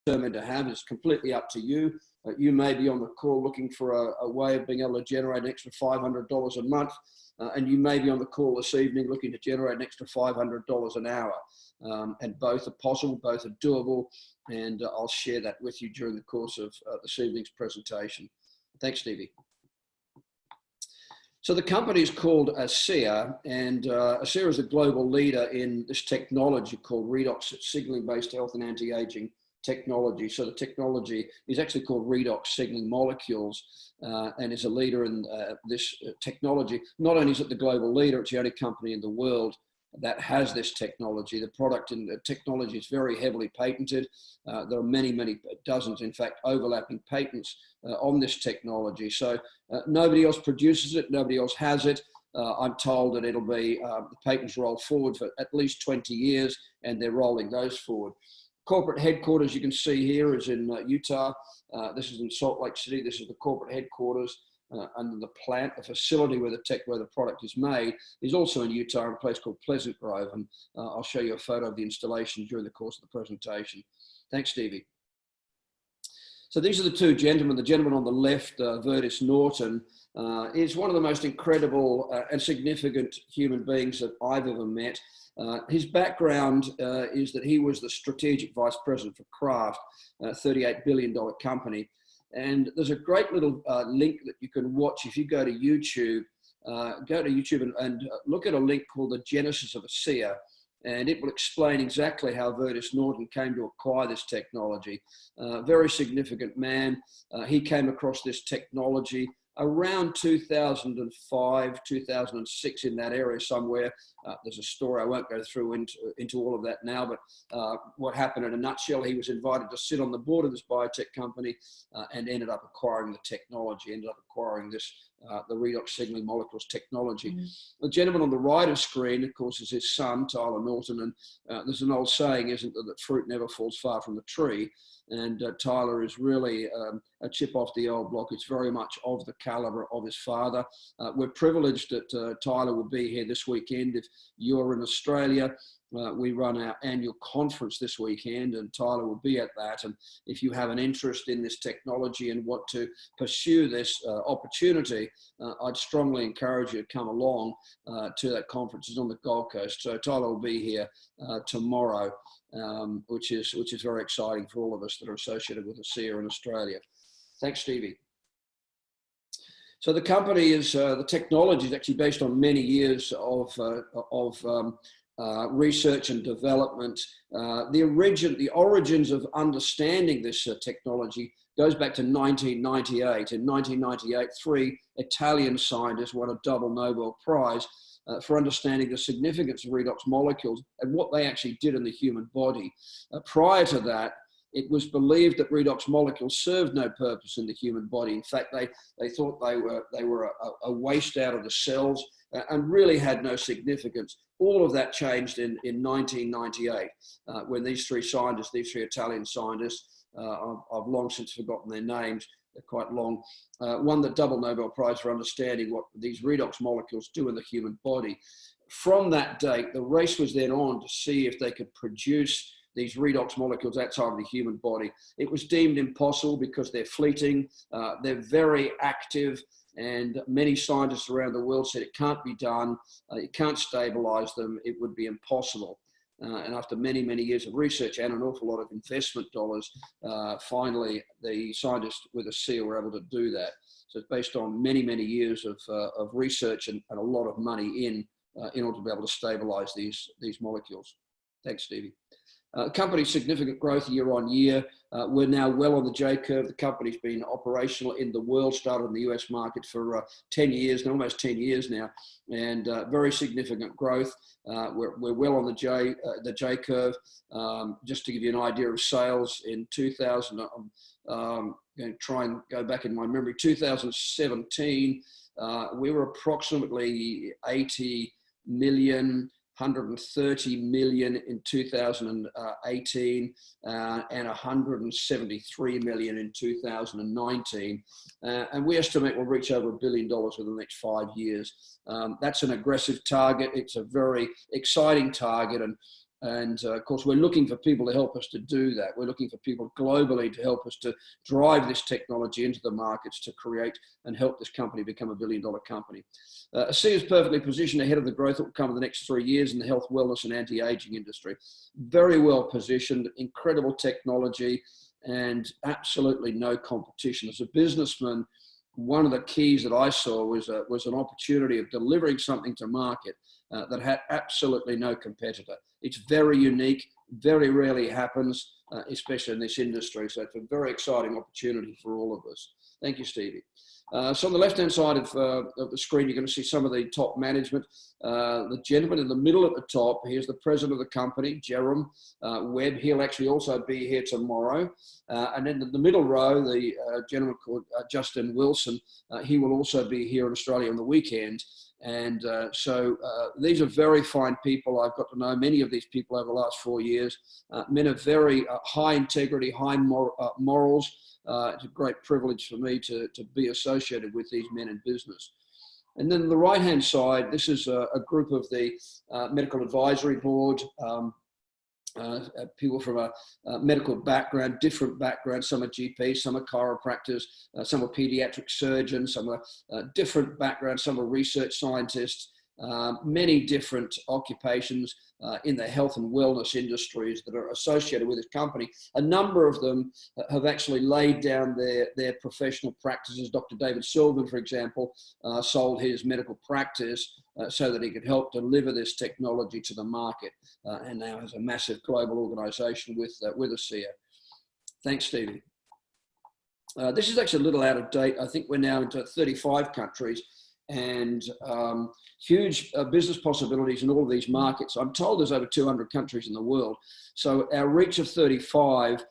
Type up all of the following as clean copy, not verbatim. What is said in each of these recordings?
determined to have. It's completely up to you. You may be on the call looking for a way of being able to generate an extra $500 a month, and you may be on the call this evening looking to generate an extra $500 an hour. And both are possible, both are doable, and I'll share that with you during the course of this evening's presentation. Thanks, Stevie. So the company is called ASEA, and ASEA is a global leader in this technology called Redox Signaling-based health and anti-aging technology. So the technology is actually called Redox Signalling Molecules, and is a leader in this technology. Not only is it the global leader, it's the only company in the world that has this technology. The product and the technology is very heavily patented. There are many, many dozens, in fact, overlapping patents on this technology. So nobody else produces it, nobody else has it. I'm told that it'll be, the patents roll forward for at least 20 years, and they're rolling those forward. Corporate headquarters, you can see here, is in Utah. This is in Salt Lake City. This is the corporate headquarters. And the plant, the facility where the product is made, is also in Utah, in a place called Pleasant Grove. And I'll show you a photo of the installation during the course of the presentation. Thanks, Stevie. So these are the two gentlemen. The gentleman on the left, Vertis Norton, is one of the most incredible and significant human beings that I've ever met. His background is that he was the strategic vice president for Kraft, a $38 billion company. And there's a great little link that you can watch if you go to YouTube. And look at a link called The Genesis of ASEA, and it will explain exactly how Vertis Norton came to acquire this technology. Very significant man. He came across this technology around 2005, 2006, in that area somewhere. There's a story, I won't go through into all of that now, but what happened in a nutshell, he was invited to sit on the board of this biotech company and ended up acquiring the technology, ended up acquiring this, the Redox Signalling Molecules technology. The gentleman on the right of screen, of course, is his son, Tyler Norton, and there's an old saying, isn't there, that fruit never falls far from the tree. And Tyler is really a chip off the old block. It's very much of the caliber of his father. We're privileged that Tyler will be here this weekend. If you're in Australia, we run our annual conference this weekend, and Tyler will be at that. And if you have an interest in this technology and want to pursue this opportunity, I'd strongly encourage you to come along to that conference. It's on the Gold Coast. So Tyler will be here tomorrow, which is very exciting for all of us that are associated with ASEA in Australia. Thanks, Stevie. So the company is, the technology is actually based on many years of research and development. The origins of understanding this technology goes back to 1998. In 1998, 3 Italian scientists won a double Nobel Prize for understanding the significance of redox molecules and what they actually did in the human body. Prior to that, it was believed that redox molecules served no purpose in the human body. In fact, they thought they were a waste out of the cells and really had no significance. All of that changed in 1998 when these 3 scientists, these 3 Italian scientists, I've long since forgotten their names, they're quite long, won the double Nobel Prize for understanding what these redox molecules do in the human body. From that date, the race was then on to see if they could produce these redox molecules outside of the human body. It was deemed impossible because they're fleeting, they're very active, and many scientists around the world said it can't be done, you can't stabilize them, it would be impossible. And after many, many years of research and an awful lot of investment dollars, finally the scientists with ASEA were able to do that. So it's based on many, many years of research and a lot of money in order to be able to stabilize these molecules. Thanks, Stevie. Company's significant growth year on year. We're now well on the J curve. The company's been operational in the world, started in the US market for 10 years, almost 10 years now, and very significant growth. We're well on the J curve. Just to give you an idea of sales, in 2000, I'm going to try and go back in my memory, 2017, we were approximately 80 million, 130 million in 2018 and 173 million in 2019. And we estimate we'll reach over $1 billion within the next 5 years. That's an aggressive target. It's a very exciting target. And And of course, we're looking for people to help us to do that. We're looking for people globally to help us to drive this technology into the markets to create and help this company become $1 billion company. ASEA is perfectly positioned ahead of the growth that will come in the next 3 years in the health, wellness, and anti-aging industry. Very well positioned, incredible technology, and absolutely no competition. As a businessman, one of the keys that I saw was an opportunity of delivering something to market that had absolutely no competitor. It's very unique, very rarely happens, especially in this industry. So it's a very exciting opportunity for all of us. Thank you, Stevie. So on the left-hand side of the screen, you're going to see some of the top management. The gentleman in the middle at the top, here's the president of the company, Jerome Webb. He'll actually also be here tomorrow. And then in the middle row, the gentleman called Justin Wilson, he will also be here in Australia on the weekend. And so these are very fine people. I've got to know many of these people over the last 4 years. Men of very high integrity, high morals. It's a great privilege for me to be associated with these men in business. And then on the right-hand side, this is a group of the medical advisory board, people from a medical background, different backgrounds. Some are GPs, some are chiropractors, some are pediatric surgeons, some are different backgrounds, some are research scientists, many different occupations in the health and wellness industries that are associated with this company. A number of them have actually laid down their professional practices. Dr. David Silverman, for example, sold his medical practice so that he could help deliver this technology to the market, and now has a massive global organization with ASEA. Thanks, Stevie. This is actually a little out of date. I think we're now into 35 countries and huge business possibilities in all of these markets. I'm told there's over 200 countries in the world. So our reach of 35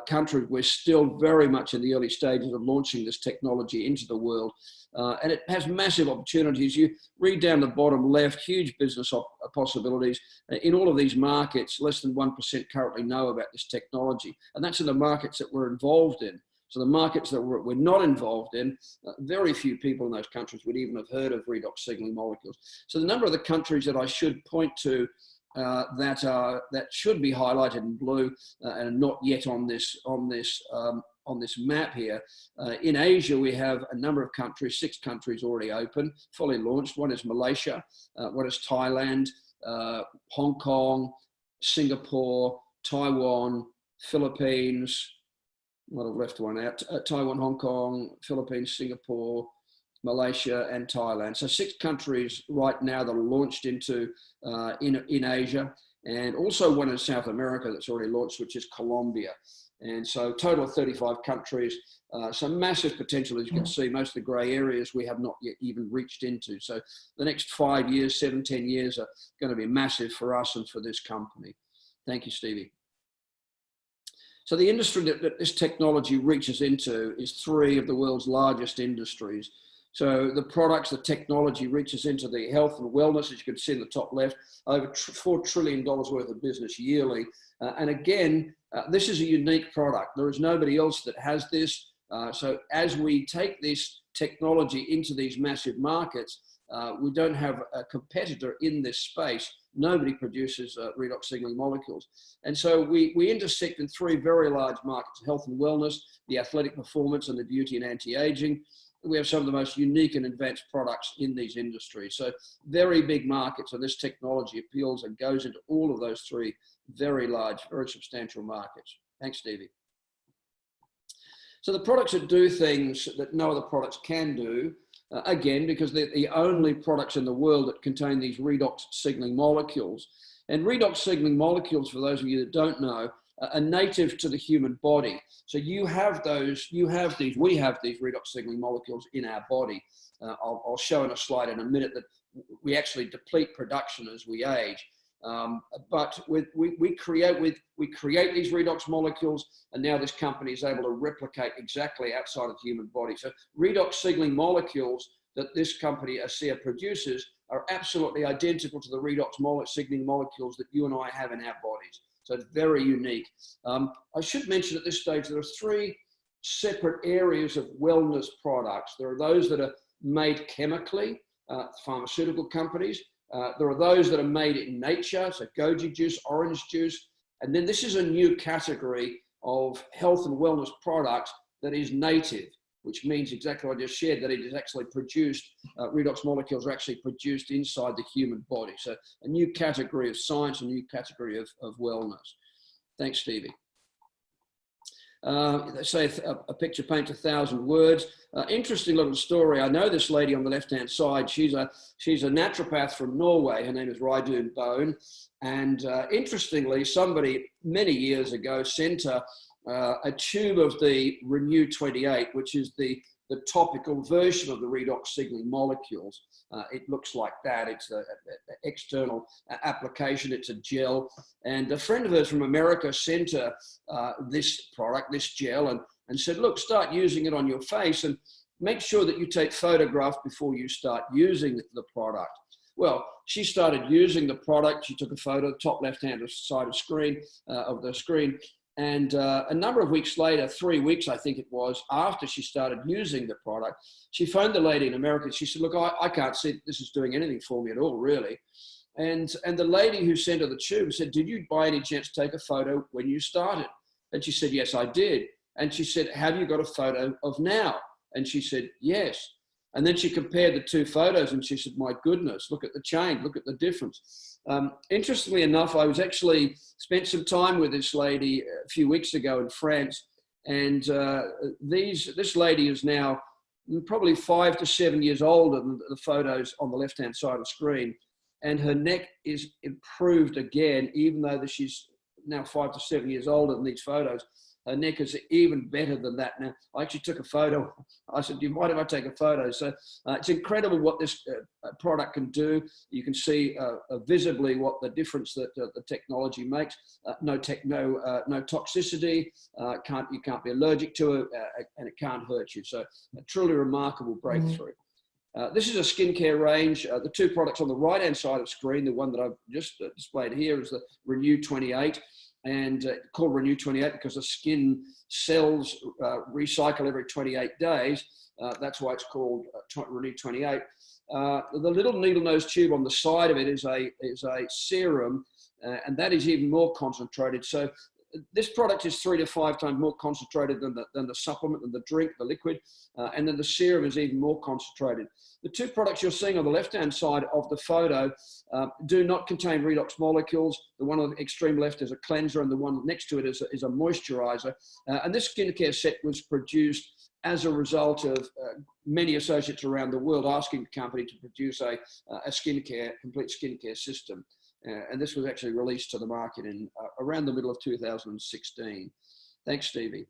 countries, we're still very much in the early stages of launching this technology into the world. And it has massive opportunities. You read down the bottom left, huge business possibilities. In all of these markets, less than 1% currently know about this technology. And that's in the markets that we're involved in. So the markets that we're not involved in, very few people in those countries would even have heard of redox signaling molecules. So the number of the countries that I should point to that should be highlighted in blue and not yet on this map here. In Asia, we have a number of countries, 6 countries already open, fully launched. One is Malaysia, one is Thailand, Hong Kong, Singapore, Taiwan, Philippines. Might have left one out. Taiwan, Hong Kong, Philippines, Singapore, Malaysia, and Thailand. So 6 countries right now that are launched into in Asia, and also one in South America that's already launched, which is Colombia. And so total of 35 countries, some massive potential. As you can see, most of the grey areas we have not yet even reached into. So the next 5 years, 7, 10 years are going to be massive for us and for this company. Thank you, Stevie. So the industry that this technology reaches into is 3 of the world's largest industries. So the products, the technology reaches into the health and wellness, as you can see in the top left, over $4 trillion worth of business yearly. And again, this is a unique product. There is nobody else that has this. So as we take this technology into these massive markets, we don't have a competitor in this space. Nobody produces redox signaling molecules. And so we intersect in 3 very large markets: health and wellness, the athletic performance, and the beauty and anti-aging. We have some of the most unique and advanced products in these industries. So very big markets, and this technology appeals and goes into all of those 3 very large, very substantial markets. Thanks, Stevie. So the products that do things that no other products can do, again, because they're the only products in the world that contain these redox signaling molecules. And redox signaling molecules, for those of you that don't know, are native to the human body. So we have these redox signaling molecules in our body. I'll show in a slide in a minute that we actually deplete production as we age. But we create these redox molecules, and now this company is able to replicate exactly outside of the human body. So redox signaling molecules that this company ASEA produces are absolutely identical to the redox signaling molecules that you and I have in our bodies. So it's very unique. I should mention at this stage there are 3 separate areas of wellness products. There are those that are made chemically, pharmaceutical companies. There are those that are made in nature, so goji juice, orange juice. And then this is a new category of health and wellness products that is native, which means exactly what I just shared, that it is actually produced, redox molecules are actually produced inside the human body. So a new category of science, a new category of wellness. Thanks, Stevie. They say a picture paints 1,000 words. Interesting little story. I know this lady on the left-hand side. She's a naturopath from Norway. Her name is Reidun Bone. And interestingly, somebody many years ago sent her a tube of the Renew 28, which is the topical version of the Redox Signalling Molecules. It looks like that. It's an external application. It's a gel. And a friend of hers from America sent her this product, this gel, and said, look, start using it on your face and make sure that you take photographs before you start using the product. Well, she started using the product. She took a photo, top left-hand side of the screen. And a number of weeks later, 3 weeks, I think it was, after she started using the product, she phoned the lady in America. She said, look, I can't see this is doing anything for me at all, really. And the lady who sent her the tube said, did you by any chance take a photo when you started? And she said, yes, I did. And she said, have you got a photo of now? And she said, yes. And then she compared the two photos and she said, my goodness, look at the change, look at the difference. Interestingly enough, I was actually spent some time with this lady a few weeks ago in France. And this lady is now probably 5 to 7 years older than the photos on the left-hand side of the screen. And her neck is improved again, even though she's now 5 to 7 years older than these photos. Her neck is even better than that now. I actually took a photo. I said, do you mind if I take a photo? So it's incredible what this product can do. You can see visibly what the difference that the technology makes. No toxicity. You can't be allergic to it, and it can't hurt you. So a truly remarkable breakthrough. This is a skincare range. The two products on the right-hand side of the screen, the one that I've just displayed here is the Renew 28. And called Renew 28 because the skin cells recycle every 28 days. That's why it's called Renew 28. The little needle nose tube on the side of it is a serum, and that is even more concentrated. So this product is 3 to 5 times more concentrated than the supplement, than the drink, the liquid, and then the serum is even more concentrated. The two products you're seeing on the left-hand side of the photo do not contain redox molecules. The one on the extreme left is a cleanser, and the one next to it is a moisturizer. And this skincare set was produced as a result of many associates around the world asking the company to produce a complete skincare system. And this was actually released to the market in around the middle of 2016. Thanks, Stevie.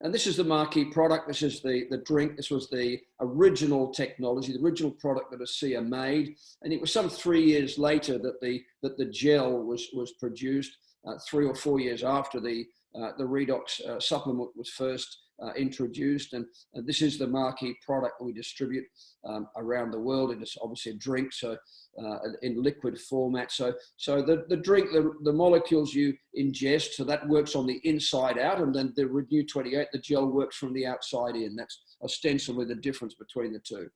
And this is the marquee product. This is the drink. This was the original technology, the original product that ASEA made. And it was some 3 years later that the gel was produced, 3 or 4 years after the Redox supplement was first introduced. And this is the marquee product that we distribute around the world. It is obviously a drink, so in liquid format. So the drink, the molecules you ingest, so that works on the inside out, and then the Renew 28, the gel, works from the outside in. That's ostensibly the difference between the two.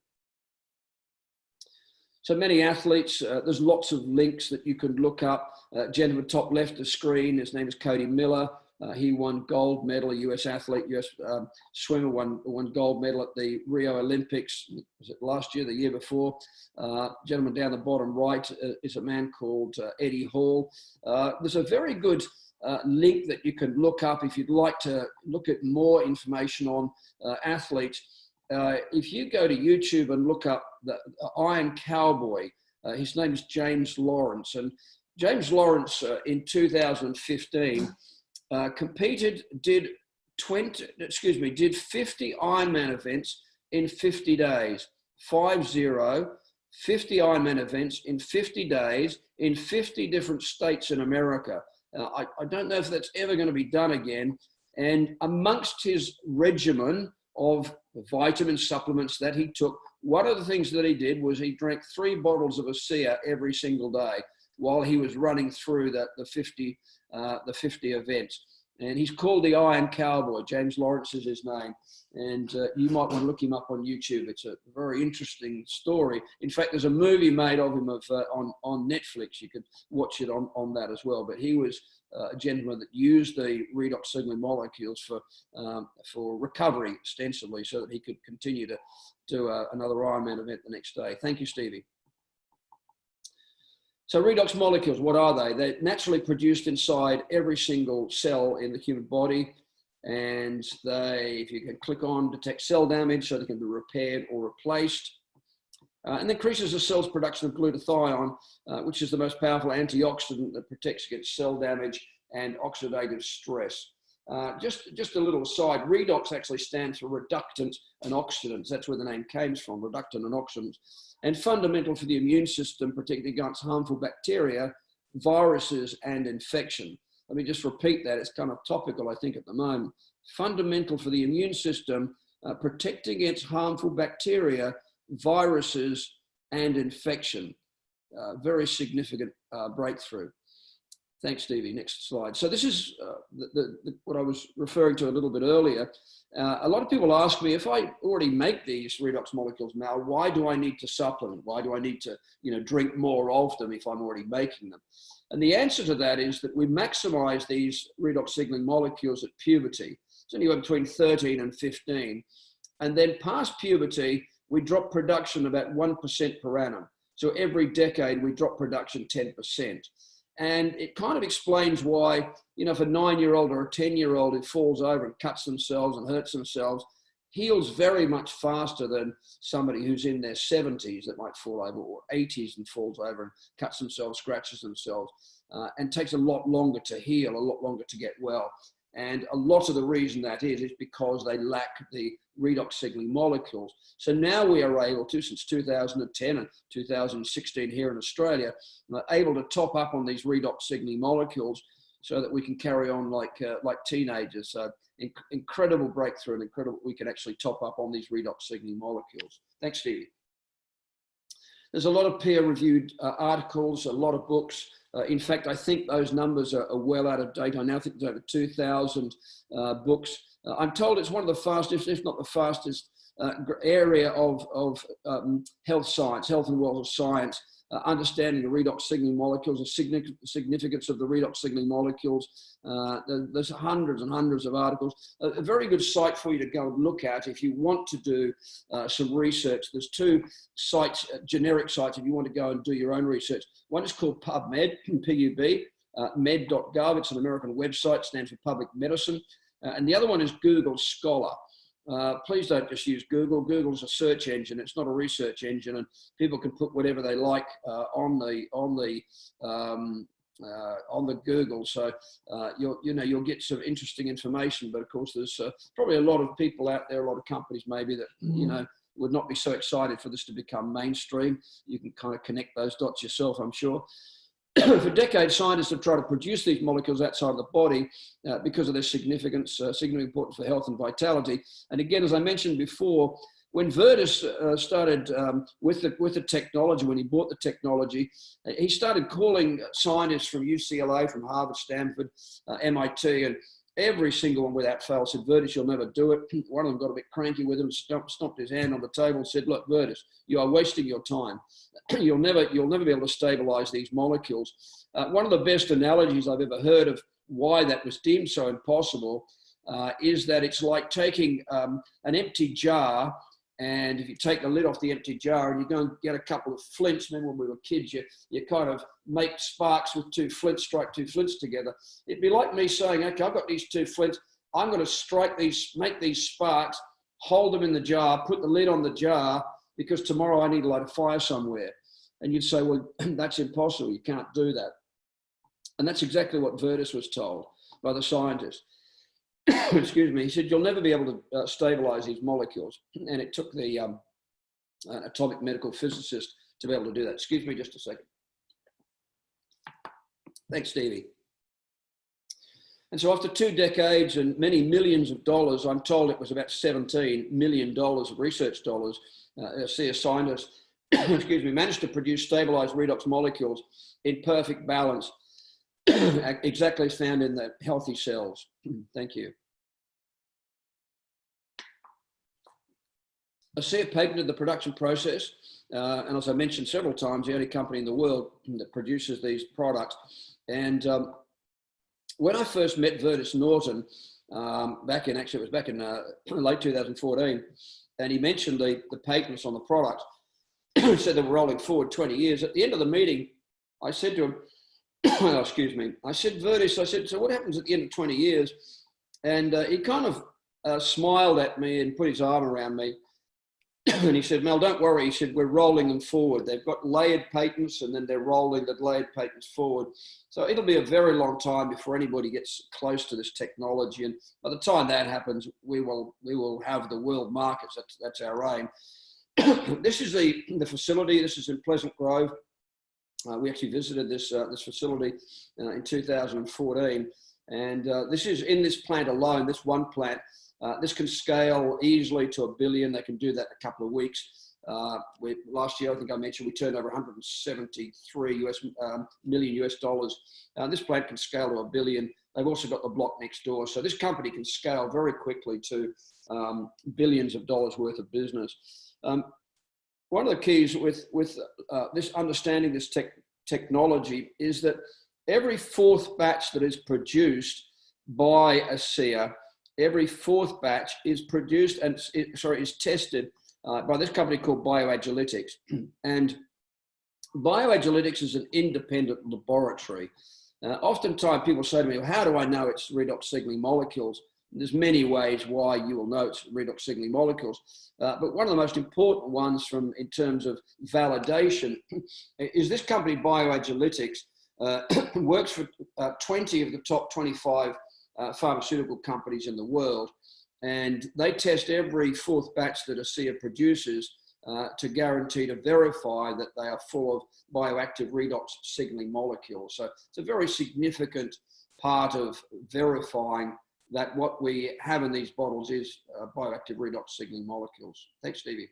So many athletes, there's lots of links that you can look up. Gentleman top left of the screen, his name is Cody Miller. He won gold medal, a US athlete, US swimmer, won gold medal at the Rio Olympics. Was it last year, the year before? Gentleman down the bottom right is a man called Eddie Hall. There's a very good link that you can look up if you'd like to look at more information on athletes. If you go to YouTube and look up the Iron Cowboy, his name is James Lawrence. And James Lawrence in 2015 competed, did 50 Ironman events in 50 days, 50 Ironman events in 50 days in 50 different states in America. I don't know if that's ever going to be done again. And amongst his regimen of vitamin supplements that he took, one of the things that he did was he drank 3 bottles of ASEA every single day while he was running through the 50 events. And he's called the Iron Cowboy. James Lawrence is his name. And you might want to look him up on YouTube. It's a very interesting story. In fact, there's a movie made of him on Netflix. You could watch it on that as well. But he was a gentleman that used the redox signaling molecules for recovery ostensibly, so that he could continue to do another Ironman event the next day. Thank you, Stevie. So redox molecules, what are they? They're naturally produced inside every single cell in the human body. And they, if you can click on, detect cell damage, so they can be repaired or replaced. And increases the cell's production of glutathione, which is the most powerful antioxidant that protects against cell damage and oxidative stress. Just a little aside, redox actually stands for reductant and oxidants. That's where the name came from, reductant and oxidants. And fundamental for the immune system, protecting against harmful bacteria, viruses, and infection. Let me just repeat that. It's kind of topical, I think, at the moment. Fundamental for the immune system, protecting against harmful bacteria, viruses, and infection. Very significant breakthrough. Thanks, Stevie. Next slide. So this is what I was referring to a little bit earlier. A lot of people ask me, if I already make these redox molecules now, why do I need to supplement? Why do I need to, drink more of them if I'm already making them? And the answer to that is that we maximize these redox signaling molecules at puberty. It's anywhere between 13 and 15. And then past puberty, we drop production about 1% per annum. So every decade, we drop production 10%. And it kind of explains why, if a 9-year-old or a 10-year-old who falls over and cuts themselves and hurts themselves, heals very much faster than somebody who's in their 70s that might fall over, or 80s and falls over and cuts themselves, scratches themselves, and takes a lot longer to heal, a lot longer to get well. And a lot of the reason that is because they lack the redox signaling molecules. So now we are able to, since 2010 and 2016 here in Australia, able to top up on these redox signaling molecules so that we can carry on like teenagers. So incredible breakthrough, and incredible we can actually top up on these redox signaling molecules. Thanks, Stevie. There's a lot of peer-reviewed articles, a lot of books. In fact, I think those numbers are well out of date. I now think there's over 2,000 books. I'm told it's one of the fastest, if not the fastest, area of health science, health and wellness science, understanding the redox signaling molecules, the significance of the redox signaling molecules. There's hundreds and hundreds of articles. A very good site for you to go and look at if you want to do some research. There's two sites, generic sites, if you want to go and do your own research. One is called PubMed, P-U-B, med.gov. It's an American website, stands for public medicine. And the other one is Google Scholar. Please don't just use Google. Google is a search engine. It's not a research engine, and people can put whatever they like on the Google. So you'll get some interesting information. But of course, there's probably a lot of people out there, a lot of companies maybe that would not be so excited for this to become mainstream. You can kind of connect those dots yourself, I'm sure. For decades, scientists have tried to produce these molecules outside of the body because of their significance, significant importance for health and vitality. And again, as I mentioned before, when Virtus started with the technology, when he bought the technology, he started calling scientists from UCLA, from Harvard, Stanford, MIT, and every single one without fail said, Virtus, you'll never do it. One of them got a bit cranky with him, stomped his hand on the table and said, look, Virtus, you are wasting your time. You'll never be able to stabilize these molecules. One of the best analogies I've ever heard of why that was deemed so impossible is that it's like taking an empty jar, and if you take the lid off the empty jar and you go and get a couple of flints, remember when we were kids, you kind of make sparks with two flints, strike two flints together. It'd be like me saying, okay, I've got these two flints, I'm going to strike these, make these sparks, hold them in the jar, put the lid on the jar, because tomorrow I need to light a fire somewhere. And you'd say, well, that's impossible, you can't do that. And that's exactly what Virtus was told by the scientist. Excuse me. He said, you'll never be able to stabilize these molecules. And it took the atomic medical physicist to be able to do that. Excuse me just a second. Thanks, Stevie. And so after 2 decades and many millions of dollars, I'm told it was about $17 million of research dollars, ASEA scientists, excuse me, managed to produce stabilized redox molecules in perfect balance. exactly as found in the healthy cells. Thank you. ASEA patented the production process, and as I mentioned several times, the only company in the world that produces these products. And when I first met Vertus Norton, it was back in late 2014, and he mentioned the patents on the product, said they were rolling forward 20 years. At the end of the meeting, I said to him, oh, excuse me, I said, Vertus, I said, so what happens at the end of 20 years? And he kind of smiled at me and put his arm around me. And he said, Mel, don't worry. He said, we're rolling them forward. They've got layered patents, and then they're rolling the layered patents forward. So it'll be a very long time before anybody gets close to this technology. And by the time that happens, we will have the world markets. That's our aim. This is the facility. This is in Pleasant Grove. We actually visited this facility in 2014. And this is in this plant alone, this one plant. This can scale easily to $1 billion. They can do that in a couple of weeks. Last year, I think I mentioned, we turned over 173 million US dollars. This plant can scale to $1 billion. They've also got the block next door. So this company can scale very quickly to billions of dollars worth of business. One of the keys with this understanding this technology is that every fourth batch that is produced by ASEA, every fourth batch is produced and is tested by this company called Bioagilytics. And Bioagilytics is an independent laboratory. Oftentimes people say to me, well, how do I know it's Redox Signaling Molecules? There's many ways why you will know it's Redox Signaling Molecules. But one of the most important ones in terms of validation is this company Bioagilytics works for 20 of the top 25 pharmaceutical companies in the world, and they test every fourth batch that ASEA produces to guarantee, to verify that they are full of bioactive redox signaling molecules. So it's a very significant part of verifying that what we have in these bottles is bioactive redox signaling molecules. Thanks, Stevie.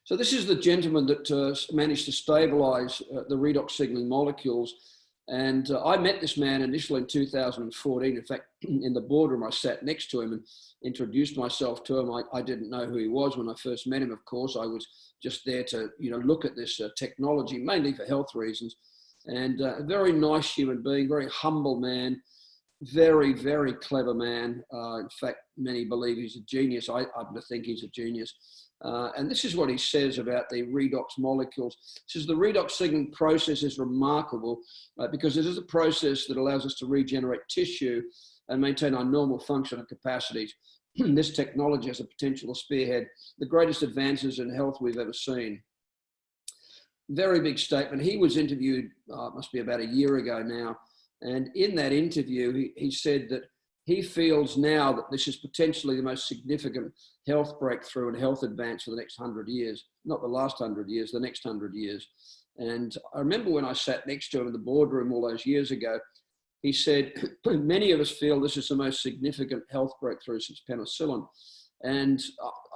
So this is the gentleman that managed to stabilize the redox signaling molecules. And I met this man initially in 2014. In fact, in the boardroom, I sat next to him and introduced myself to him. I didn't know who he was when I first met him, of course. I was just there to, look at this technology, mainly for health reasons. And a very nice human being, very humble man, very, very clever man. In fact, many believe he's a genius. I happen to think he's a genius. And this is what he says about the redox molecules. He says the redox signaling process is remarkable because it is a process that allows us to regenerate tissue and maintain our normal function and capacities. This technology has a potential to spearhead the greatest advances in health we've ever seen. Very big statement. He was interviewed, must be about a year ago now. And in that interview, he said that he feels now that this is potentially the most significant health breakthrough and health advance for the next 100 years, not the last 100 years, the next 100 years. And I remember when I sat next to him in the boardroom all those years ago, he said, many of us feel this is the most significant health breakthrough since penicillin. And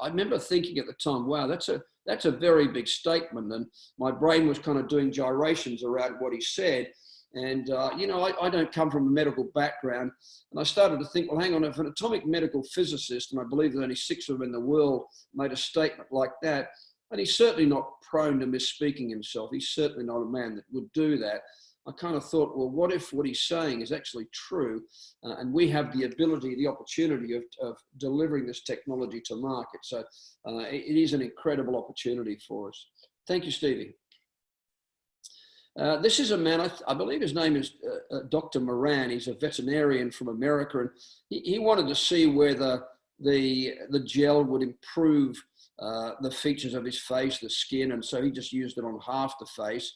I remember thinking at the time, wow, that's a very big statement. And my brain was kind of doing gyrations around what he said. And, I don't come from a medical background. And I started to think, well, hang on, if an atomic medical physicist, and I believe there's only 6 of them in the world, made a statement like that, and he's certainly not prone to misspeaking himself. He's certainly not a man that would do that. I kind of thought, well, what if what he's saying is actually true? And we have the ability, the opportunity of delivering this technology to market. So it is an incredible opportunity for us. Thank you, Stevie. This is a man, I believe his name is Dr. Moran. He's a veterinarian from America, and he wanted to see whether the gel would improve the features of his face, the skin, and so he just used it on half the face.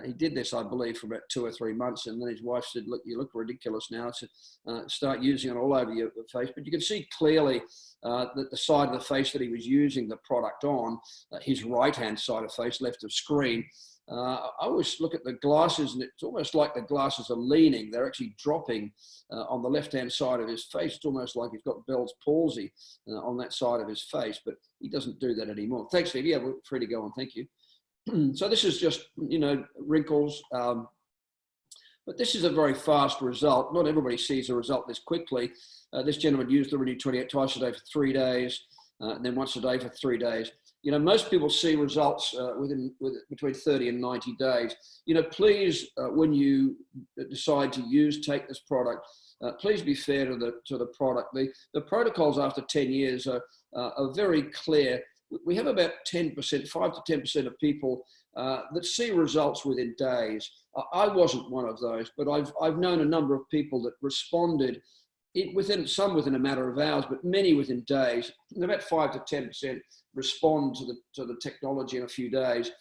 He did this, I believe, for about 2 or 3 months, and then his wife said, look, you look ridiculous now. So start using it all over your face. But you can see clearly that the side of the face that he was using the product on, his right-hand side of face, left of screen, I always look at the glasses, and it's almost like the glasses are leaning. They're actually dropping on the left-hand side of his face. It's almost like he's got Bell's palsy on that side of his face, but he doesn't do that anymore. Thanks, Steve. Yeah, we're free to go on. Thank you. So this is just, wrinkles. But this is a very fast result. Not everybody sees a result this quickly. This gentleman used the Renew 28 twice a day for 3 days, and then once a day for 3 days. You know, most people see results between 30 and 90 days. You know, please, when you decide to take this product, please be fair to the product. The protocols after 10 years are very clear. We have about 10%, 5 to 10% of people that see results within days. I wasn't one of those, but I've known a number of people that responded within a matter of hours, but many within days. And about 5 to 10% respond to the technology in a few days.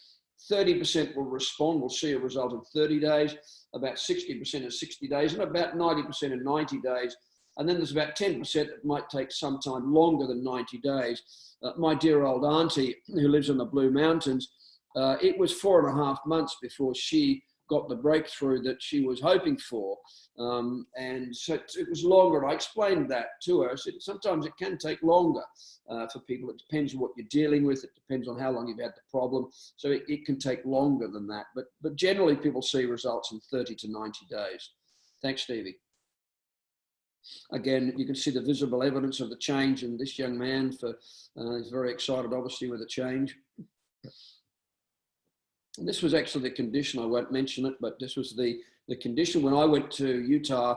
30% will respond, will see a result in 30 days, about 60% in 60 days, and about 90% in 90 days. And then there's about 10% that might take some time longer than 90 days. My dear old auntie who lives in the Blue Mountains, it was 4.5 months before she got the breakthrough that she was hoping for. And so it was longer. And I explained that to her. I said, sometimes it can take longer for people. It depends on what you're dealing with. It depends on how long you've had the problem. So it can take longer than that. But generally, people see results in 30 to 90 days. Thanks, Stevie. Again, you can see the visible evidence of the change in this young man. He's very excited, obviously, with the change. And this was actually the condition. I won't mention it, but this was the condition when I went to Utah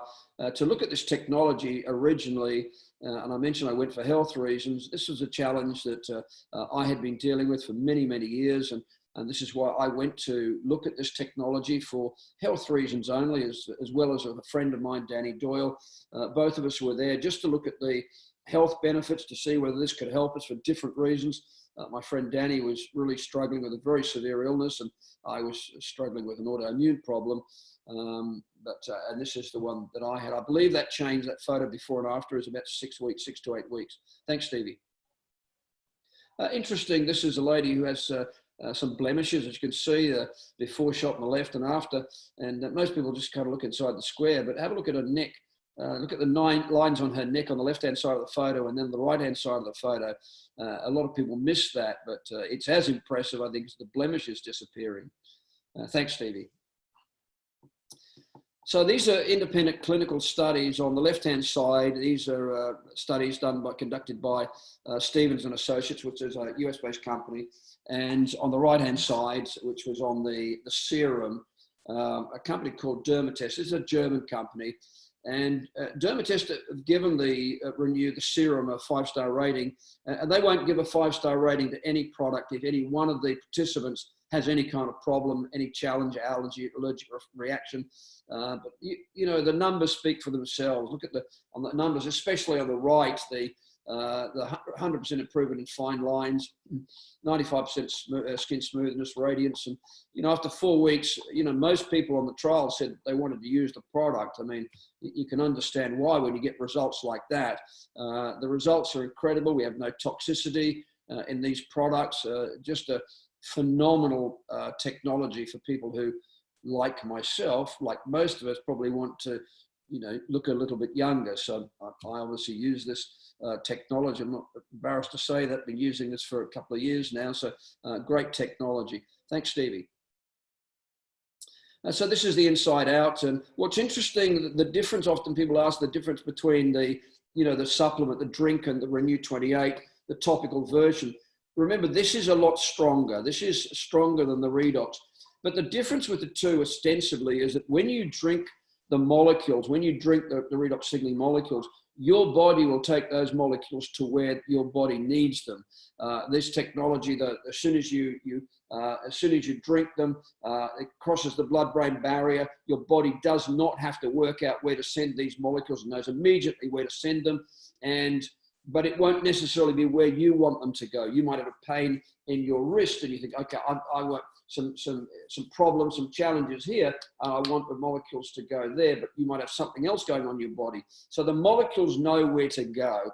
to look at this technology originally. And I mentioned I went for health reasons. This was a challenge that I had been dealing with for many, many years. And this is why I went to look at this technology for health reasons only, as well as a friend of mine, Danny Doyle. Both of us were there just to look at the health benefits to see whether this could help us for different reasons. My friend Danny was really struggling with a very severe illness, and I was struggling with an autoimmune problem. And this is the one that I had. I believe that changed, that photo before and after, is about 6 weeks, 6 to 8 weeks. Thanks, Stevie. Interesting, this is a lady who has some blemishes, as you can see, the before shot on the left and after. And most people just kind of look inside the square, but have a look at her neck. Look at the 9 lines on her neck on the left-hand side of the photo, and then the right-hand side of the photo. A lot of people miss that, but it's as impressive, I think, as the blemishes disappearing. Thanks, Stevie. So these are independent clinical studies on the left-hand side. These are studies conducted by Stevens and Associates, which is a US-based company. And on the right-hand side, which was on the serum, a company called Dermatest. This is a German company. And Dermatest have given the Renew, the serum, a 5-star rating, and they won't give a 5-star rating to any product if any one of the participants has any kind of problem, any challenge, allergy, allergic reaction. But you know, the numbers speak for themselves. Look at on the numbers, especially on the right, the 100% improvement in fine lines, 95% skin smoothness, radiance. And, you know, after 4 weeks, you know, most people on the trial said they wanted to use the product. I mean, you can understand why when you get results like that. The results are incredible. We have no toxicity in these products, just a phenomenal technology for people who, like myself, like most of us, probably want to, you know, look a little bit younger. So I obviously use this technology. I'm not embarrassed to say that. I've been using this for a couple of years now. So great technology. Thanks, Stevie. So this is the inside out. And what's interesting, the difference, often people ask the difference between the, you know, the supplement, the drink, and the Renew 28, the topical version. Remember, this is a lot stronger. This is stronger than the Redox. But the difference with the two ostensibly is that when you drink the molecules, when you drink the Redox Signalling Molecules, your body will take those molecules to where your body needs them. This technology, that as soon as you drink them, it crosses the blood-brain barrier. Your body does not have to work out where to send these molecules, and knows immediately where to send them. But it won't necessarily be where you want them to go. You might have a pain in your wrist, and you think, okay, I want some problems, some challenges here. I want the molecules to go there, but you might have something else going on in your body. So the molecules know where to go.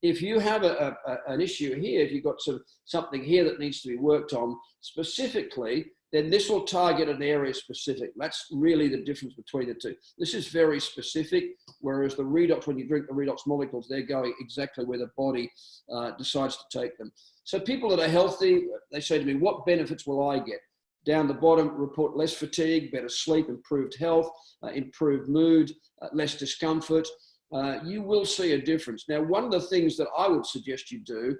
If you have an issue here, if you've got something here that needs to be worked on specifically, then this will target an area specific. That's really the difference between the two. This is very specific, whereas the Redox, when you drink the Redox molecules, they're going exactly where the body decides to take them. So people that are healthy, they say to me, what benefits will I get? Down the bottom, report less fatigue, better sleep, improved health, improved mood, less discomfort. You will see a difference. Now, one of the things that I would suggest you do,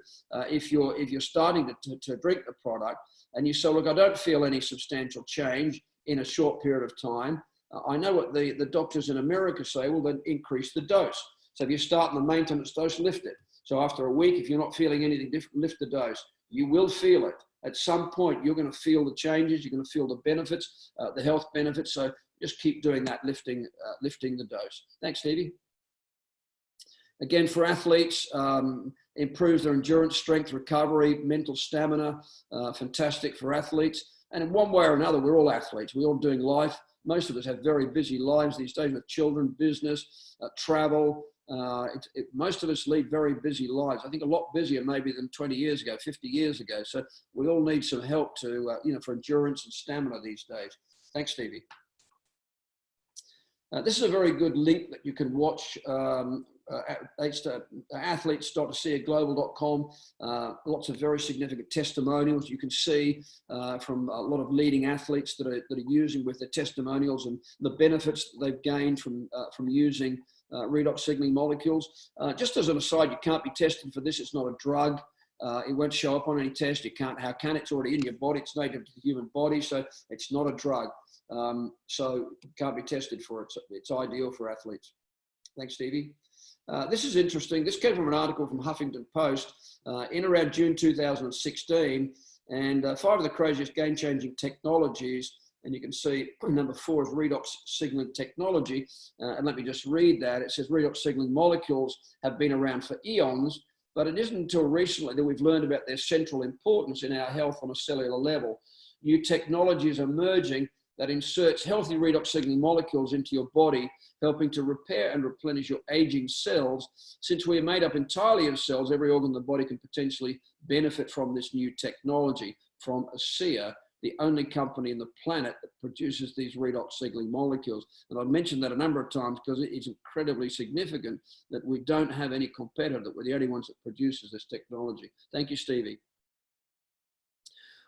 if you're starting to drink the product, and you say, look, I don't feel any substantial change in a short period of time. I know what the doctors in America say, well, then increase the dose. So if you start on the maintenance dose, lift it. So after a week, if you're not feeling anything different, lift the dose. You will feel it. At some point, you're going to feel the changes. You're going to feel the benefits, the health benefits. So just keep doing that, lifting the dose. Thanks, Stevie. Again, for athletes, improves their endurance, strength, recovery, mental stamina. Fantastic for athletes. And in one way or another, we're all athletes. We're all doing life. Most of us have very busy lives these days with children, business, travel. Most of us lead very busy lives. I think a lot busier maybe than 20 years ago, 50 years ago. So we all need some help to, for endurance and stamina these days. Thanks, Stevie. This is a very good link that you can watch. athletes.aseaglobal.com. Lots of very significant testimonials you can see from a lot of leading athletes that are using with their testimonials and the benefits that they've gained from using redox signaling molecules. Just as an aside, you can't be tested for this. It's not a drug. It won't show up on any test. How can? It's already in your body. It's native to the human body, so it's not a drug. So you can't be tested for it. So it's ideal for athletes. Thanks, Stevie. This is interesting. This came from an article from Huffington Post in around June 2016. And 5 of the craziest game-changing technologies. And you can see number 4 is redox signaling technology. And let me just read that. It says redox signaling molecules have been around for eons, but it isn't until recently that we've learned about their central importance in our health on a cellular level. New technologies are emerging that inserts healthy redox signaling molecules into your body, helping to repair and replenish your aging cells. Since we are made up entirely of cells, every organ in the body can potentially benefit from this new technology. From ASEA, the only company in the planet that produces these redox signaling molecules. And I've mentioned that a number of times because it is incredibly significant that we don't have any competitor, that we're the only ones that produces this technology. Thank you, Stevie.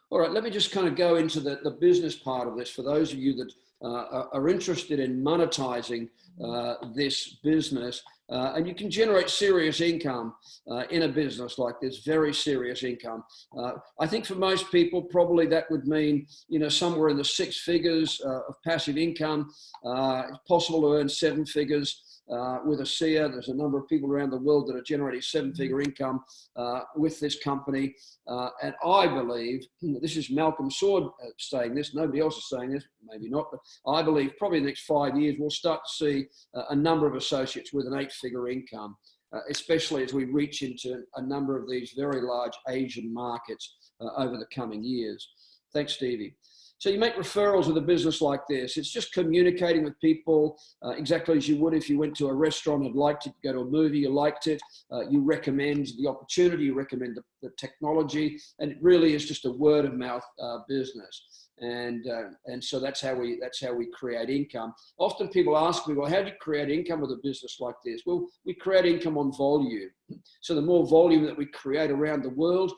All right, let me just kind of go into the business part of this for those of you that are interested in monetizing this business. And you can generate serious income in a business like this, very serious income. I think for most people, probably that would mean, somewhere in the 6 figures of passive income. It's possible to earn 7 figures. With ASEA, there's a number of people around the world that are generating 7-figure income with this company. And I believe, this is Malcolm Sword saying this, nobody else is saying this, maybe not, but I believe probably in the next 5 years, we'll start to see a number of associates with an 8-figure income, especially as we reach into a number of these very large Asian markets over the coming years. Thanks, Stevie. So you make referrals with a business like this. It's just communicating with people exactly as you would if you went to a restaurant and liked it, go to a movie, you liked it, you recommend the opportunity, you recommend the technology, and it really is just a word of mouth business. And so that's how we create income. Often people ask me, well, how do you create income with a business like this? Well, we create income on volume. So the more volume that we create around the world,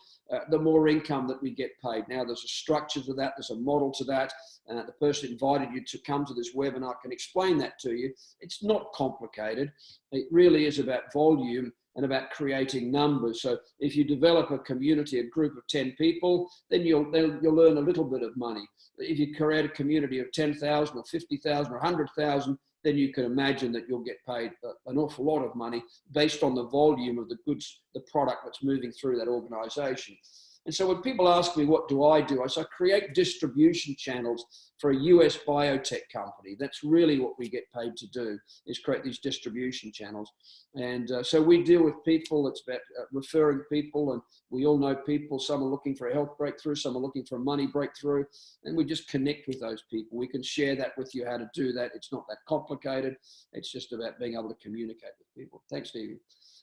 the more income that we get paid. Now there's a structure to that, there's a model to that. The person invited you to come to this webinar can explain that to you. It's not complicated. It really is about volume and about creating numbers. So if you develop a community, a group of 10 people, then you'll earn a little bit of money. If you create a community of 10,000 or 50,000 or 100,000, then you can imagine that you'll get paid an awful lot of money based on the volume of the goods, the product that's moving through that organization. And so when people ask me, what do? I say, I create distribution channels for a US biotech company. That's really what we get paid to do, is create these distribution channels. And so we deal with people. It's about referring people, and we all know people. Some are looking for a health breakthrough, some are looking for a money breakthrough, and we just connect with those people. We can share that with you, how to do that. It's not that complicated. It's just about being able to communicate with people. Thanks, Stevie.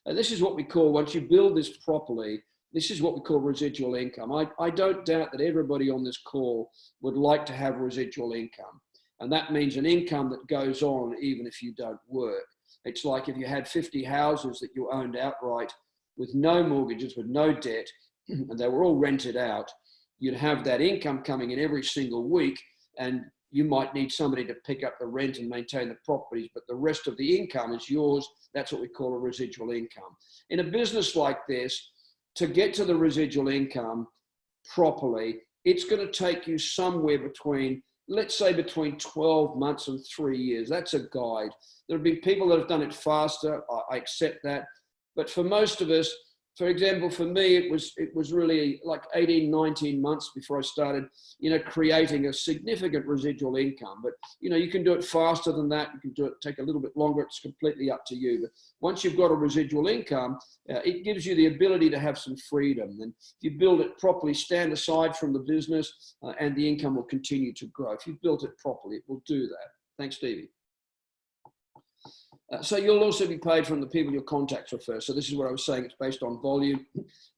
This is what we call, once you build this properly, this is what we call residual income. I don't doubt that everybody on this call would like to have residual income. And that means an income that goes on even if you don't work. It's like if you had 50 houses that you owned outright with no mortgages, with no debt, and they were all rented out, you'd have that income coming in every single week, and you might need somebody to pick up the rent and maintain the properties, but the rest of the income is yours. That's what we call a residual income. In a business like this, to get to the residual income properly, it's going to take you somewhere between, let's say, between 12 months and 3 years. That's a guide. There'll be people that have done it faster. I accept that. But for most of us, for example, for me, it was really like 18, 19 months before I started, creating a significant residual income. But, you can do it faster than that. You can do it, take a little bit longer. It's completely up to you. But once you've got a residual income, it gives you the ability to have some freedom. And if you build it properly, stand aside from the business, and the income will continue to grow. If you've built it properly, it will do that. Thanks, Stevie. So you'll also be paid from the people your contacts refer. So this is what I was saying. It's based on volume.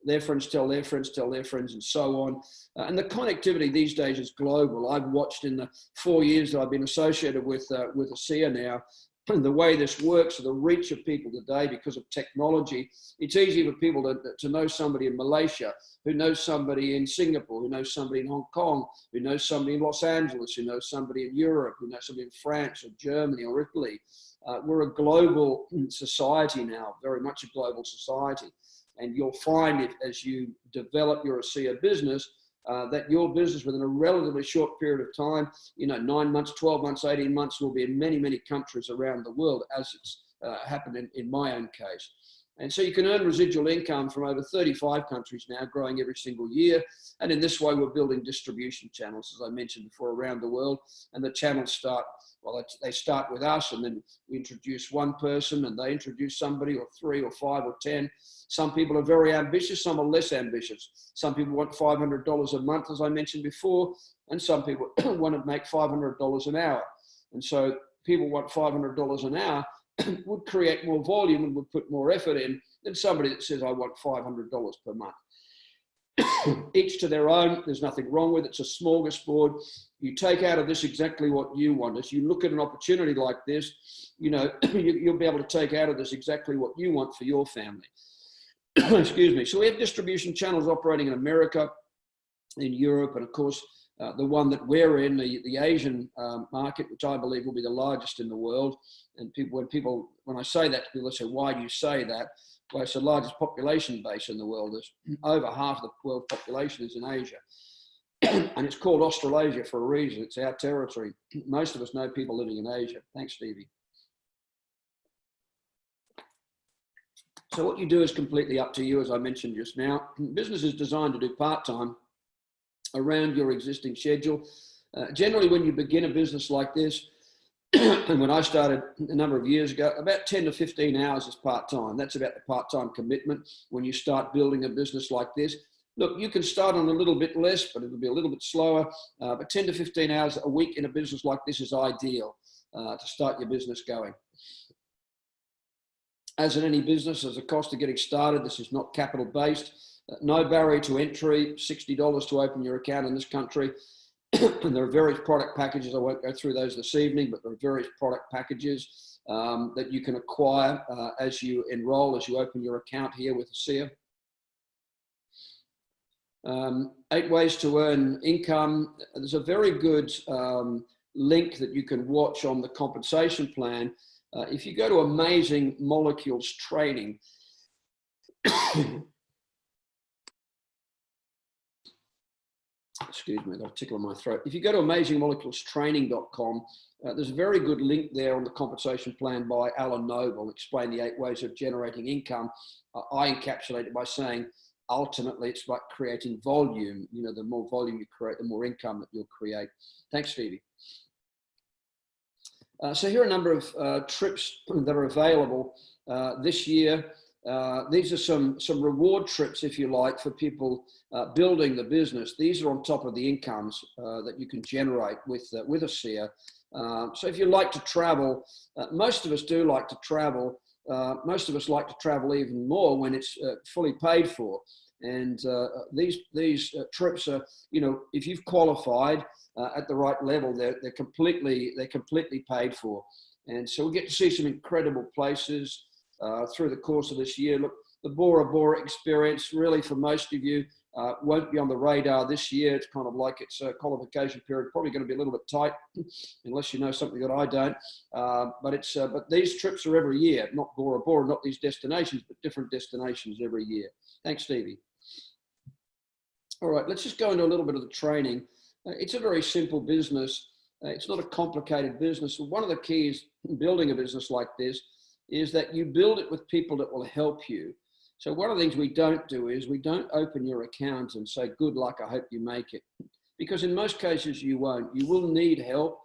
Their friends tell their friends, tell their friends, and so on. And the connectivity these days is global. I've watched in the 4 years that I've been associated with ASEA now, the way this works, the reach of people today because of technology. It's easy for people to know somebody in Malaysia, who knows somebody in Singapore, who knows somebody in Hong Kong, who knows somebody in Los Angeles, who knows somebody in Europe, who knows somebody in France or Germany or Italy. We're a global society now, very much a global society. And you'll find as you develop your ASEA business, that your business within a relatively short period of time, 9 months, 12 months, 18 months, will be in many, many countries around the world, as it's happened in my own case. And so you can earn residual income from over 35 countries now, growing every single year. And in this way, we're building distribution channels, as I mentioned before, around the world. And the channels start, well, they start with us, and then we introduce one person, and they introduce somebody, or 3 or 5 or 10. Some people are very ambitious, some are less ambitious. Some people want $500 a month, as I mentioned before, and some people want to make $500 an hour. And so people want $500 an hour would create more volume and would put more effort in than somebody that says, I want $500 per month. Each to their own. There's nothing wrong with it. It's a smorgasbord. You take out of this exactly what you want. As you look at an opportunity like this, you'll be able to take out of this exactly what you want for your family. Excuse me. So we have distribution channels operating in America, in Europe, and of course, the one that we're in, the Asian market, which I believe will be the largest in the world. And when I say that, people say, why do you say that? Well, it's the largest population base in the world. There's over half the world's population is in Asia. And it's called Australasia for a reason. It's our territory. Most of us know people living in Asia. Thanks, Stevie. So what you do is completely up to you, as I mentioned just now. Business is designed to do part-time around your existing schedule. Generally, when you begin a business like this, and when I started a number of years ago, about 10 to 15 hours is part-time. That's about the part-time commitment when you start building a business like this. Look, you can start on a little bit less, but it'll be a little bit slower. But 10 to 15 hours a week in a business like this is ideal to start your business going. As in any business, there's a cost of getting started. This is not capital-based. No barrier to entry, $60 to open your account in this country. And there are various product packages. I won't go through those this evening, but there are various product packages that you can acquire as you enroll, as you open your account here with ASEA. 8 ways to earn income. There's a very good link that you can watch on the compensation plan. If you go to Amazing Molecules Training, excuse me, I've got a tickle in my throat. If you go to amazingmoleculestraining.com, there's a very good link there on the compensation plan by Alan Noble, explain the 8 ways of generating income. I encapsulate it by saying, ultimately, it's about creating volume. The more volume you create, the more income that you'll create. Thanks, Stevie. So here are a number of trips that are available this year. These are some reward trips, if you like, for people building the business. These are on top of the incomes that you can generate with ASEA. So if you like to travel, most of us do like to travel. Most of us like to travel even more when it's fully paid for. And these trips are, if you've qualified at the right level, they're completely paid for. And so we get to see some incredible places through the course of this year. Look, the Bora Bora experience, really for most of you, Won't be on the radar this year. It's kind of like its qualification period, probably going to be a little bit tight, unless you know something that I don't. But these trips are every year, not Bora Bora, not these destinations, but different destinations every year. Thanks, Stevie. All right, let's just go into a little bit of the training. It's a very simple business. It's not a complicated business. One of the keys in building a business like this is that you build it with people that will help you. So one of the things we don't do is we don't open your account and say, good luck, I hope you make it. Because in most cases you won't. You will need help.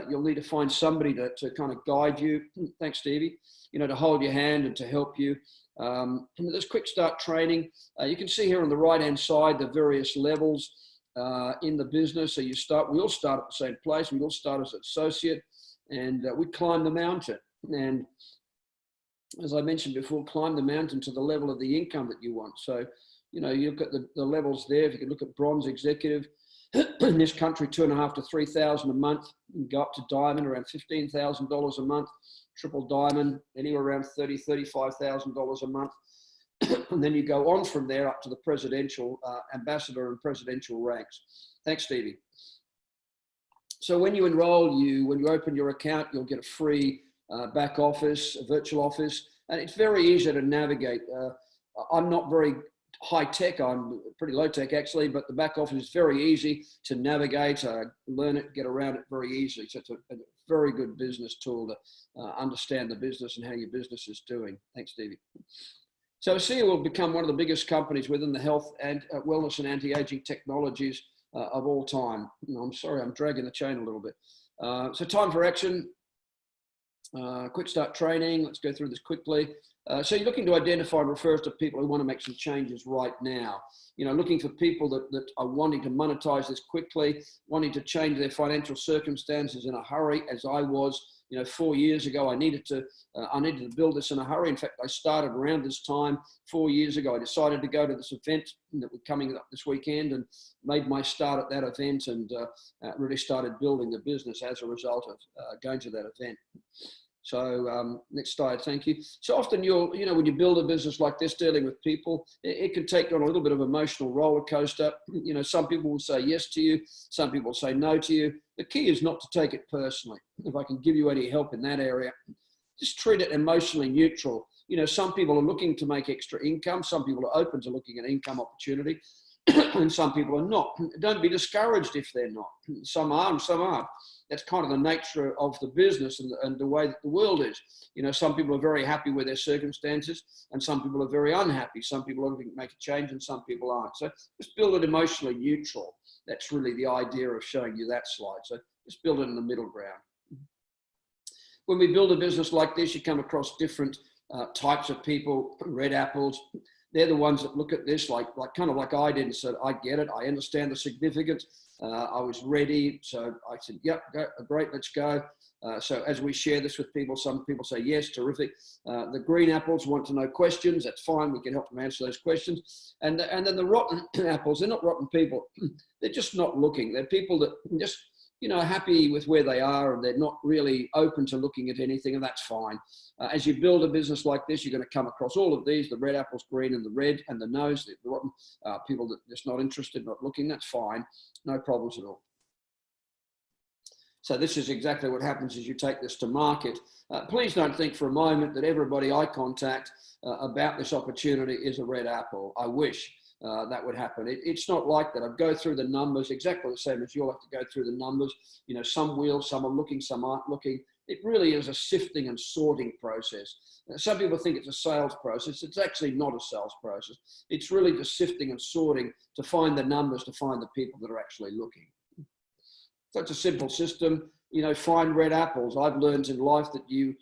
You'll need to find somebody to kind of guide you. Thanks, Stevie. You know, to hold your hand and to help you. There's quick start training. You can see here on the right-hand side, the various levels in the business. So we all start at the same place. We all start as an associate, and we climb the mountain. And as I mentioned before, climb the mountain to the level of the income that you want. So, you know, you look at the levels there. If you can look at bronze executive, in this country, $2,500 to $3,000 a month. You can go up to diamond, around $15,000 a month. Triple diamond, anywhere around $30,000, $35,000 a month. And then you go on from there up to the presidential ambassador and presidential ranks. Thanks, Stevie. So when you enroll, when you open your account, you'll get a free back office, a virtual office, and it's very easy to navigate. I'm not very high tech, I'm pretty low tech actually, but the back office is very easy to navigate, learn it, get around it very easily. So it's a very good business tool to understand the business and how your business is doing. Thanks, Stevie. So ASEA will become one of the biggest companies within the health and wellness and anti-aging technologies of all time. I'm sorry, I'm dragging the chain a little bit. So time for action. Quick start training. Let's go through this quickly. So you're looking to identify and refer to people who want to make some changes right now. You know, looking for people that are wanting to monetize this quickly, wanting to change their financial circumstances in a hurry, as I was. You know, 4 years ago, I needed to build this in a hurry. In fact, I started around this time 4 years ago. I decided to go to this event that was coming up this weekend and made my start at that event, and really started building the business as a result of going to that event. So next slide, thank you. So often when you build a business like this, dealing with people, it can take you on a little bit of emotional roller coaster. You know, some people will say yes to you, some people will say no to you. The key is not to take it personally. If I can give you any help in that area, just treat it emotionally neutral. You know, some people are looking to make extra income. Some people are open to looking at income opportunity, and some people are not. Don't be discouraged if they're not. Some are and some aren't. That's kind of the nature of the business and the way that the world is. You know, some people are very happy with their circumstances, and some people are very unhappy. Some people are looking to make a change, and some people aren't. So just build it emotionally neutral. That's really the idea of showing you that slide. So just build it in the middle ground. When we build a business like this, you come across different types of people. Red apples, they're the ones that look at this kind of like I did and said, I get it, I understand the significance. I was ready, so I said, yep, great, let's go. So as we share this with people, some people say, yes, terrific. The green apples want to know questions. That's fine. We can help them answer those questions. And then the rotten apples, they're not rotten people. They're just not looking. They're people that just, you know, happy with where they are, and they're not really open to looking at anything, and that's fine. As you build a business like this, you're going to come across all of these, the red apples, green, and the red, and the nose, the rotten, people that are just not interested, not looking, that's fine. No problems at all. So this is exactly what happens as you take this to market. Please don't think for a moment that everybody I contact about this opportunity is a red apple. I wish that would happen. It's not like that. I go through the numbers exactly the same as you'll have to go through the numbers. You know, some will, some are looking, some aren't looking. It really is a sifting and sorting process. Some people think it's a sales process. It's actually not a sales process. It's really just sifting and sorting to find the numbers, to find the people that are actually looking. So it's a simple system. You know, find red apples. I've learned in life that you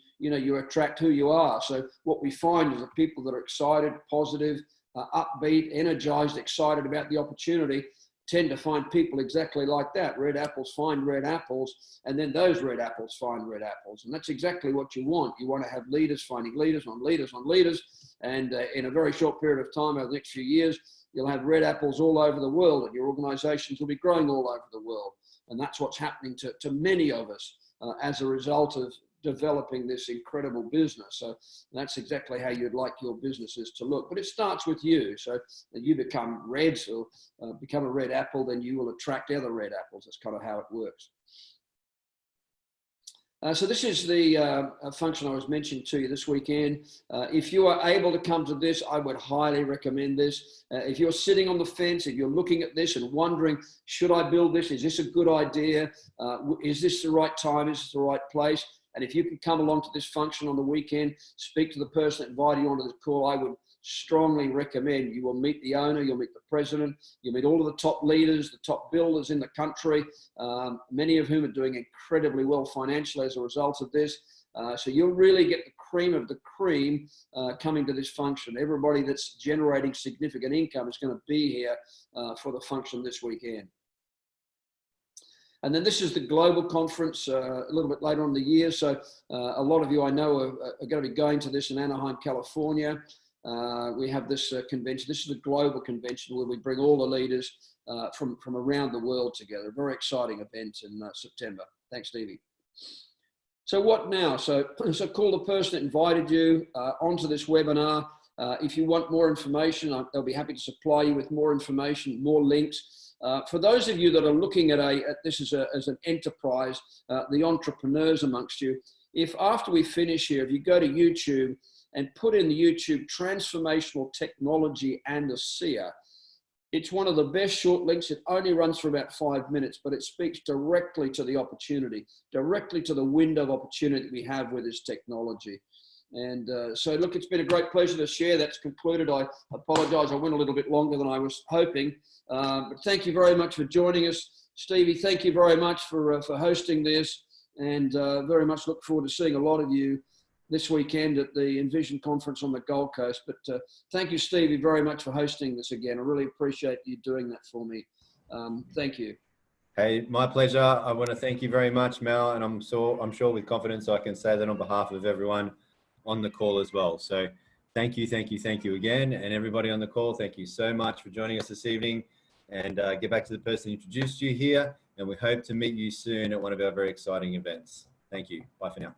attract who you are. So what we find is the people that are excited, positive, upbeat, energized, excited about the opportunity, tend to find people exactly like that. Red apples find red apples, and then those red apples find red apples. And that's exactly what you want. You want to have leaders finding leaders on leaders on leaders. And in a very short period of time, over the next few years, you'll have red apples all over the world, and your organizations will be growing all over the world. And that's what's happening to many of us as a result of developing this incredible business. So that's exactly how you'd like your businesses to look. But it starts with you. So that you become reds or become a red apple, then you will attract other red apples. That's kind of how it works. So this is the function I was mentioning to you this weekend. If you are able to come to this, I would highly recommend this. If you're sitting on the fence, if you're looking at this and wondering, should I build this? Is this a good idea? Is this the right time? Is this the right place? And if you can come along to this function on the weekend, speak to the person that invited you onto the call, I would strongly recommend. You will meet the owner, you'll meet the president, you'll meet all of the top leaders, the top builders in the country, many of whom are doing incredibly well financially as a result of this. So you'll really get the cream of the cream coming to this function. Everybody that's generating significant income is going to be here for the function this weekend. And then this is the global conference a little bit later on in the year. So a lot of you I know are going to be going to this in Anaheim, California. We have this convention. This is a global convention where we bring all the leaders from around the world together. A very exciting event in September. Thanks, Stevie. So what now? So call the person that invited you onto this webinar. If you want more information, they'll be happy to supply you with more information, more links. For those of you that are looking at this as an enterprise, the entrepreneurs amongst you, if after we finish here, if you go to YouTube and put in the YouTube Transformational Technology and ASEA, it's one of the best short links. It only runs for about 5 minutes, but it speaks directly to the opportunity, directly to the window of opportunity we have with this technology. And so look, it's been a great pleasure to share. That's concluded. I apologize, I went a little bit longer than I was hoping. But thank you very much for joining us. Stevie, thank you very much for hosting this, and very much look forward to seeing a lot of you this weekend at the Envision conference on the Gold Coast. But thank you, Stevie, very much for hosting this again. I really appreciate you doing that for me. Thank you. Hey, my pleasure. I want to thank you very much, Mel, and I'm sure with confidence I can say that on behalf of everyone on the call as well. So thank you again, and everybody on the call, thank you so much for joining us this evening. And get back to the person who introduced you here, and we hope to meet you soon at one of our very exciting events. Thank you. Bye for now.